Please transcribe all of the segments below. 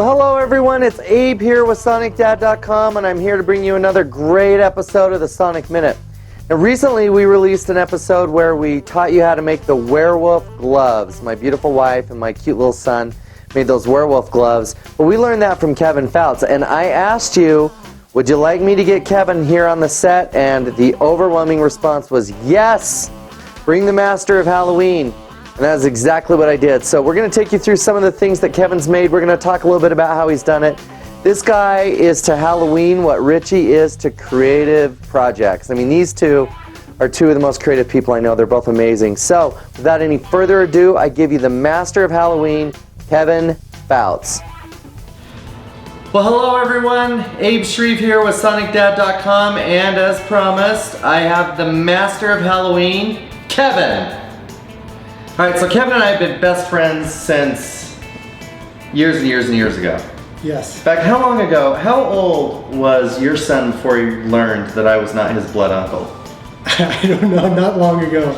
Well, hello everyone, it's Abe here with SonicDad.com, and I'm here to bring you another great episode of the Sonic Minute. Now, recently we released an episode where we taught you how to make the werewolf gloves. My beautiful wife and my cute little son made those werewolf gloves. Well, we learned that from Kevin Foutz, and I asked you, would you like me to get Kevin here on the set? And the overwhelming response was yes! Bring the master of Halloween. And that's exactly what I did. So we're going to take you through some of the things that Kevin's made. We're going to talk a little bit about how he's done it. This guy is to Halloween what Richie is to creative projects. I mean, these two are two of the most creative people I know. They're both amazing. So without any further ado, I give you the master of Halloween, Kevin Foutz. Well, hello everyone. Abe Shreve here with SonicDad.com, and as promised, I have the master of Halloween, Kevin. Alright, so Kevin and I have been best friends since years and years and years ago. Yes. In fact, how long ago, how old was your son before he learned that I was not his blood uncle? I don't know, not long ago.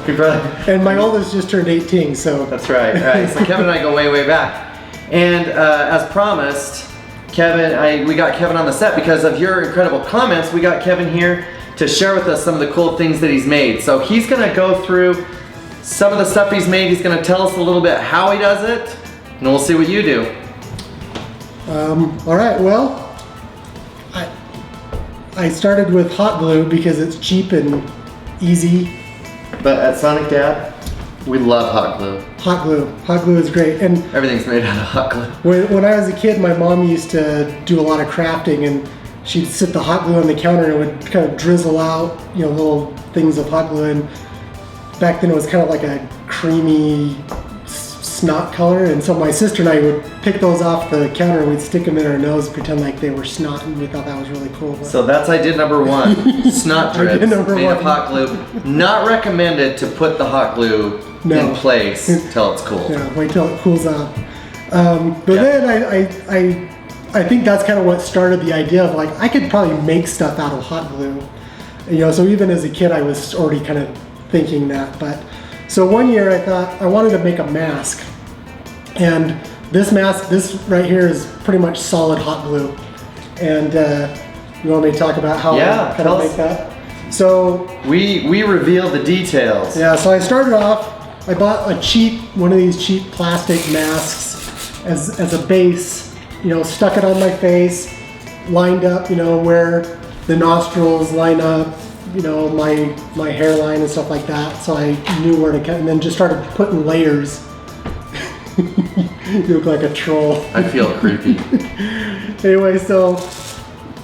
And my oldest just turned 18, so. That's right, right. So Kevin and I go way, way back. And as promised, Kevin, we got Kevin on the set because of your incredible comments. We got Kevin here to share with us some of the cool things that he's made. So he's gonna go through some of the stuff he's made. He's going to tell us a little bit how he does it, and we'll see what you do. All right, well, I started with hot glue because it's cheap and easy. But at Sonic Dad, we love hot glue. Hot glue is great. And everything's made out of hot glue. When I was a kid, my mom used to do a lot of crafting, and she'd sit the hot glue on the counter and it would kind of drizzle out, you know, little things of hot glue. And back then it was kind of like a creamy snot color, and so my sister and I would pick those off the counter and we'd stick them in our nose, pretend like they were snot, and we thought that was really cool. So that's idea number one, snot drips made of hot glue. Not recommended to put the hot glue in place till it's cool. Yeah, wait till it cools off. Then I think that's kind of what started the idea of, like, I could probably make stuff out of hot glue. You know, so even as a kid I was already kind of thinking that. But so one year I thought I wanted to make a mask, and this mask, this right here, is pretty much solid hot glue. And you want me to talk about how I kind of make that? So we reveal the details. Yeah, so I started off, I bought one of these cheap plastic masks as a base, you know, stuck it on my face, lined up, you know, where the nostrils line up, you know, my hairline and stuff like that, so I knew where to cut, and then just started putting layers. You look like a troll. I feel creepy. Anyway, so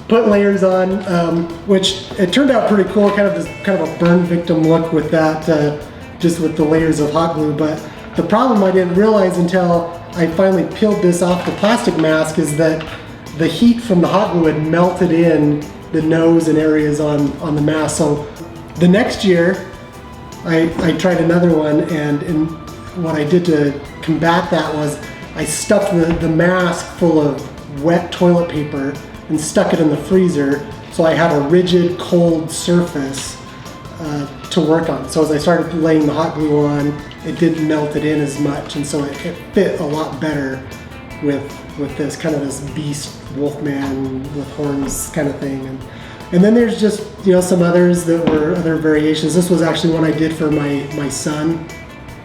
put layers on, which it turned out pretty cool, kind of a burn victim look with that, just with the layers of hot glue. But the problem I didn't realize until I finally peeled this off the plastic mask is that the heat from the hot glue had melted in the nose and areas on the mask. So the next year I tried another one, and what I did to combat that was I stuffed the mask full of wet toilet paper and stuck it in the freezer, so I had a rigid cold surface to work on. So as I started laying the hot glue on, it didn't melt it in as much, and so it fit a lot better with this kind of this beast wolfman with horns kind of thing. And then there's just, you know, some others that were other variations. This was actually one I did for my son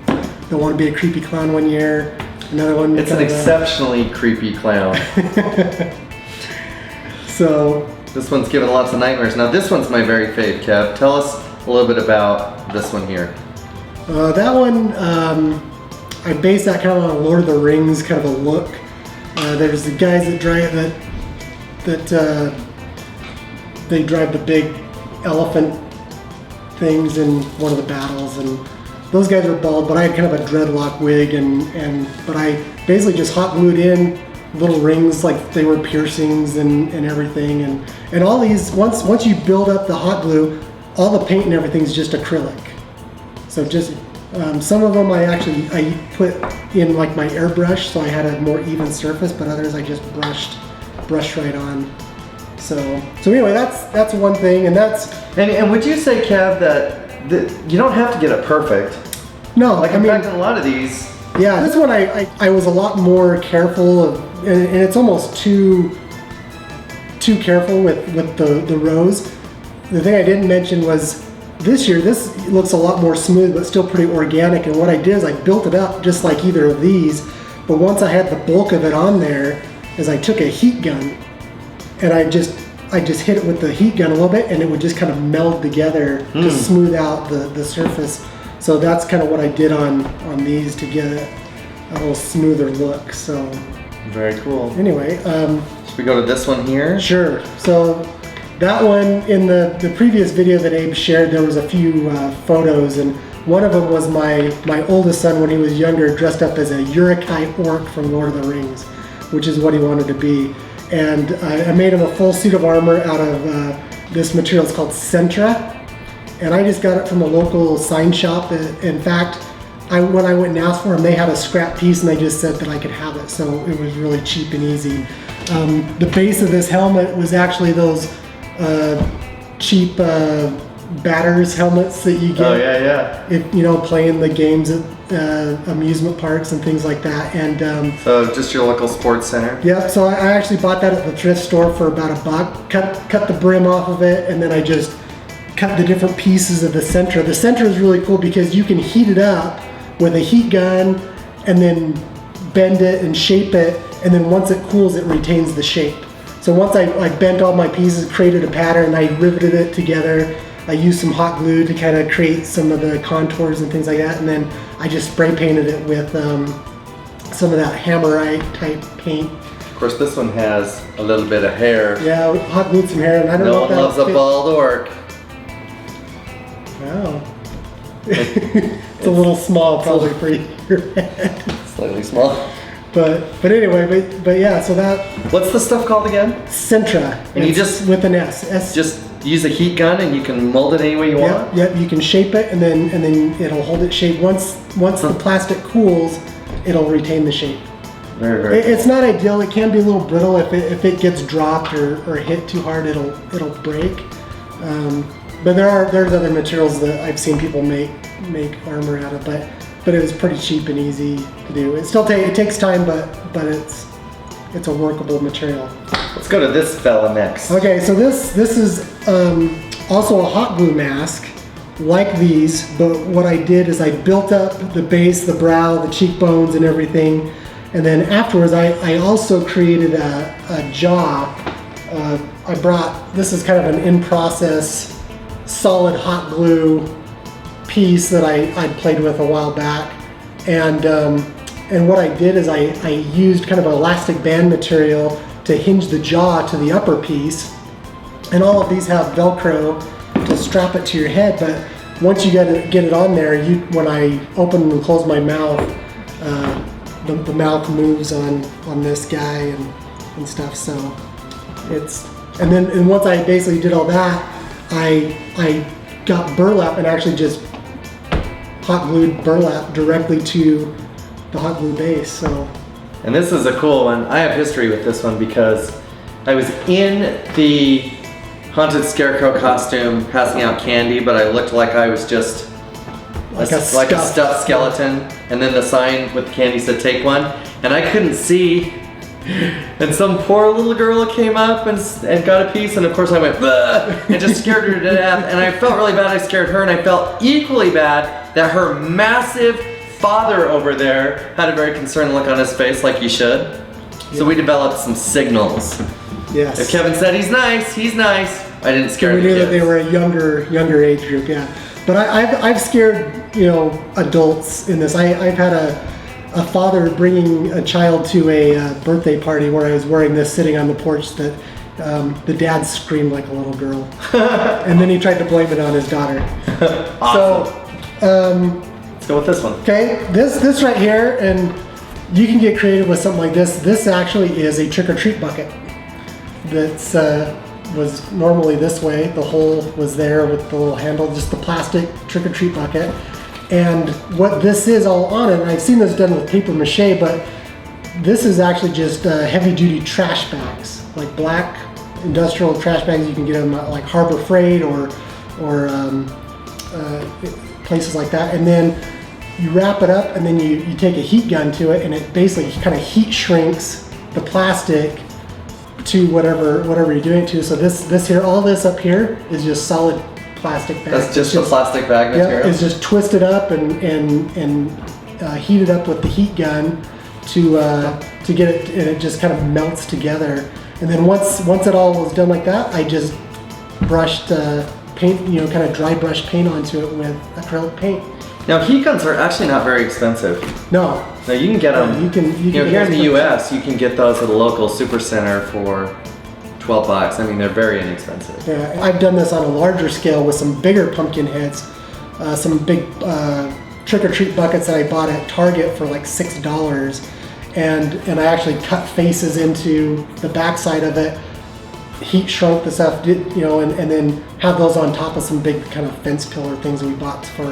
that wanted to be a creepy clown one year. Another one. It's an exceptionally creepy clown. So this one's given lots of nightmares. Now this one's my very fave, Kev. Tell us a little bit about this one here. That one, I based that kind of on a Lord of the Rings kind of a look. There's the guys that they drive the big elephant things in one of the battles, and those guys are bald, but I had kind of a dreadlock wig, but I basically just hot glued in little rings like they were piercings and everything, and all these, once you build up the hot glue, all the paint and everything's just acrylic. So just some of them I put in like my airbrush, so I had a more even surface, but others I just brushed right on. So anyway, that's one thing, and would you say, Kev, that you don't have to get it perfect? No, like in fact, in a lot of these, Yeah, this one I was a lot more careful of, and it's almost too careful with the rows. The thing I didn't mention was this year, this looks a lot more smooth, but still pretty organic. And what I did is I built it up just like either of these. But once I had the bulk of it on there, is I took a heat gun and I just hit it with the heat gun a little bit, and it would just kind of meld together to smooth out the surface. So that's kind of what I did on these to get a little smoother look. So very cool. Anyway, should we go to this one here? Sure. So that one, in the previous video that Abe shared, there was a few photos, and one of them was my oldest son when he was younger, dressed up as a Uruk-hai orc from Lord of the Rings, which is what he wanted to be. And I made him a full suit of armor out of this material. It's called Sentra, and I just got it from a local sign shop. In fact, when I went and asked for them, they had a scrap piece, and they just said that I could have it, so it was really cheap and easy. The base of this helmet was actually those cheap batters helmets that you get. Oh yeah. If playing the games at amusement parks and things like that. And so just your local sports center. Yeah. So I actually bought that at the thrift store for about $1. Cut the brim off of it, and then I just cut the different pieces of the Sentra. The Sentra is really cool because you can heat it up with a heat gun and then bend it and shape it, and then once it cools, it retains the shape. So once I bent all my pieces, created a pattern, I riveted it together. I used some hot glue to kind of create some of the contours and things like that, and then I just spray painted it with some of that hammerite type paint. Of course, this one has a little bit of hair. Yeah, we hot glued some hair, and I don't know if no one loves a bald orc. Wow. It's a little small probably for your head. Slightly small. But anyway, but yeah, so that. What's the stuff called again? Sentra. And you just with an S. Just use a heat gun and you can mold it any way you want. Yep. You can shape it, and then it'll hold its shape. Once the plastic cools, it'll retain the shape. Very It's not ideal. It can be a little brittle if it gets dropped or hit too hard. It'll break. But there's other materials that I've seen people make armor out of, but it was pretty cheap and easy to do. It takes time, but it's a workable material. Let's go to this fella next. Okay, so this is also a hot glue mask like these, but what I did is I built up the base, the brow, the cheekbones, and everything, and then afterwards I also created a jaw. This is kind of an in-process solid hot glue piece that I played with a while back, and what I did is I used kind of elastic band material to hinge the jaw to the upper piece, and all of these have Velcro to strap it to your head. But once you get it on there, when I open and close my mouth, the mouth moves on this guy and stuff. So and once I basically did all that, I got burlap and actually just hot glued burlap directly to the hot glue base. So, and this is a cool one. I have history with this one because I was in the haunted scarecrow costume passing out candy, but I looked like I was just like a stuffed skeleton, and then the sign with the candy said take one, and I couldn't see. And some poor little girl came up and got a piece, and of course I went "Bleh," and just scared her to death, and I felt really bad I scared her, and I felt equally bad that her massive father over there had a very concerned look on his face, like he should. Yeah. So we developed some signals. Yes. If Kevin said he's nice, he's nice. I didn't scare the kids. We knew that they were a younger age group, yeah. But I've scared adults in this. I've had a father bringing a child to a birthday party where I was wearing this, sitting on the porch, that the dad screamed like a little girl. And then he tried to blame it on his daughter. Awesome. So, let's go with this one. Okay, this right here, and you can get creative with something like this. This actually is a trick-or-treat bucket that's was normally this way. The hole was there with the little handle, just the plastic trick-or-treat bucket. And what this is all on it, and I've seen this done with paper mache, but this is actually just heavy-duty trash bags, like black industrial trash bags. You can get them at like Harbor Freight or places like that. And then you wrap it up, and then you take a heat gun to it, and it basically kind of heat shrinks the plastic to whatever you're doing it to. So this here, all this up here is just solid plastic bag. That's just the plastic bag material? Yeah, it's just twisted up and heated up with the heat gun to get it, and it just kind of melts together. And then once it all was done like that, I just brushed paint, kind of dry brush paint onto it with acrylic paint. Now heat guns are actually not very expensive. No. Now you can get them. You can here in the U.S. you can get those at a local super center for $12. I mean, they're very inexpensive. Yeah, I've done this on a larger scale with some bigger pumpkin heads, some big trick-or-treat buckets that I bought at Target for like $6, and I actually cut faces into the backside of it, heat shrunk the stuff, and then have those on top of some big kind of fence pillar things that we bought for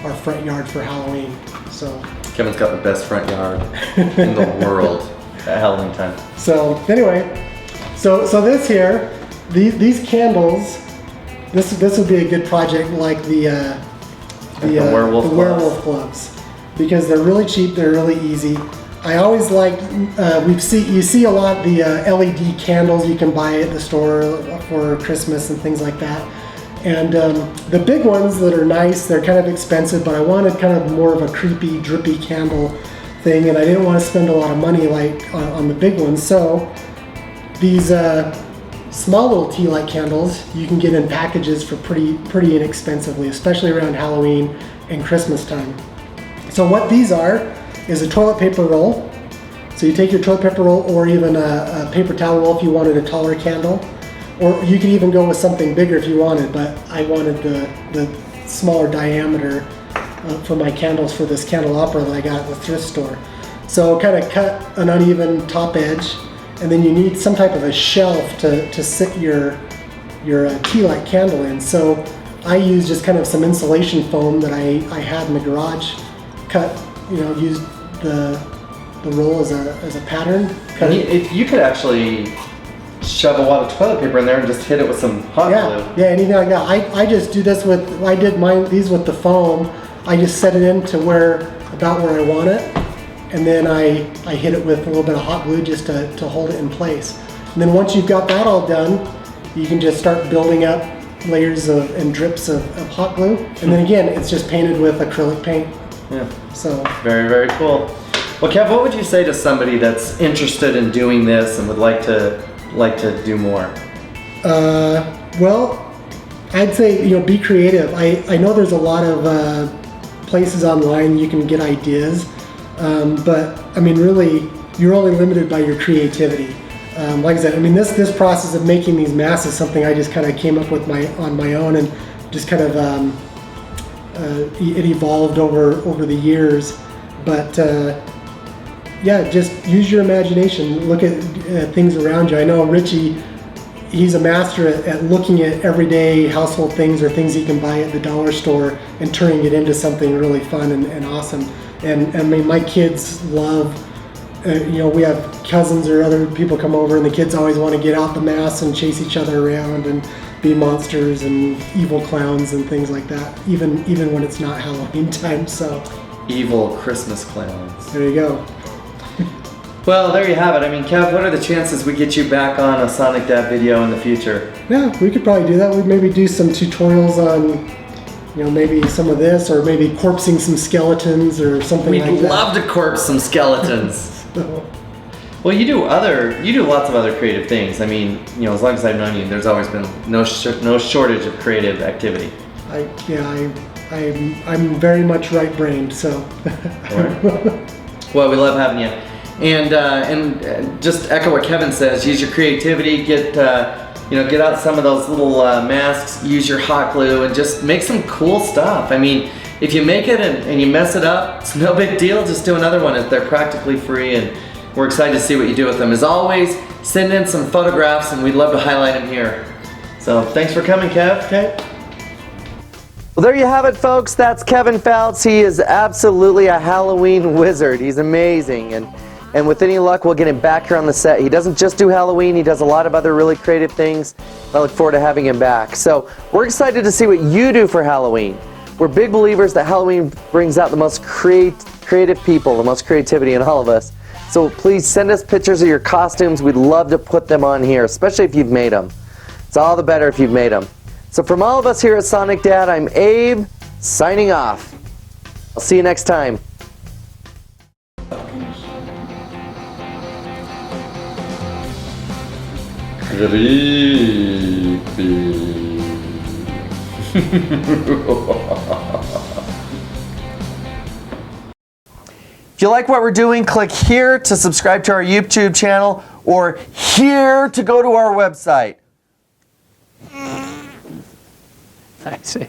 our front yard for Halloween. So Kevin's got the best front yard in the world at Halloween time. So anyway, so this here, these candles, this would be a good project like the werewolf gloves, because they're really cheap, they're really easy. I always like, you see a lot the LED candles you can buy at the store for Christmas and things like that. And the big ones that are nice, they're kind of expensive, but I wanted kind of more of a creepy, drippy candle thing, and I didn't want to spend a lot of money like on the big ones. So these small little tea light candles you can get in packages for pretty inexpensively, especially around Halloween and Christmas time. So what these are is a toilet paper roll. So you take your toilet paper roll, or even a paper towel roll if you wanted a taller candle, or you could even go with something bigger if you wanted, but I wanted the smaller diameter for my candles for this candelabra that I got at the thrift store. So kind of cut an uneven top edge, and then you need some type of a shelf to sit your tea light candle in. So I used just kind of some insulation foam that I had in the garage, used the roll as a pattern. You could actually shove a wad of toilet paper in there and just hit it with some hot glue. Yeah, anything like that. I just do this I did these with the foam. I just set it in to about where I want it, and then I hit it with a little bit of hot glue just to hold it in place. And then once you've got that all done, you can just start building up layers and drips of hot glue. And then again, it's just painted with acrylic paint. Yeah. So very, very cool. Well, Kev, what would you say to somebody that's interested in doing this and would like to do more? Well, I'd say be creative. I know there's a lot of places online you can get ideas, but I mean, really, you're only limited by your creativity. Like I said, I mean, this process of making these masks is something I just kind of came up with on my own, and just kind of it evolved over the years. But yeah, just use your imagination. Look at things around you. I know Richie, he's a master at looking at everyday household things or things he can buy at the dollar store and turning it into something really fun and awesome. And I mean, my kids love, we have cousins or other people come over, and the kids always want to get out the masks and chase each other around and be monsters and evil clowns and things like that, even when it's not Halloween time. So evil Christmas clowns. There you go. Well, there you have it. I mean, Kev, what are the chances we get you back on a Sonic Dad video in the future? Yeah, we could probably do that. We'd maybe do some tutorials on, maybe some of this, or maybe corpsing some skeletons or something like that. We'd love to corpse some skeletons. Well, you do lots of other creative things. I mean, as long as I've known you, there's always been no shortage of creative activity. I'm very much right-brained, so. Well, we love having you. And just echo what Kevin says, use your creativity, get out some of those little masks, use your hot glue, and just make some cool stuff. I mean, if you make it and you mess it up, it's no big deal, just do another one. They're practically free, and we're excited to see what you do with them. As always, send in some photographs, and we'd love to highlight them here. So thanks for coming, Kev. Okay. Well, there you have it, folks. That's Kevin Foutz. He is absolutely a Halloween wizard. He's amazing, and with any luck, we'll get him back here on the set. He doesn't just do Halloween, he does a lot of other really creative things. I look forward to having him back. So we're excited to see what you do for Halloween. We're big believers that Halloween brings out the most creative people, the most creativity in all of us. So please send us pictures of your costumes. We'd love to put them on here, especially if you've made them. It's all the better if you've made them. So from all of us here at Sonic Dad, I'm Abe, signing off. I'll see you next time. Creepy. If you like what we're doing, click here to subscribe to our YouTube channel or here to go to our website. I see.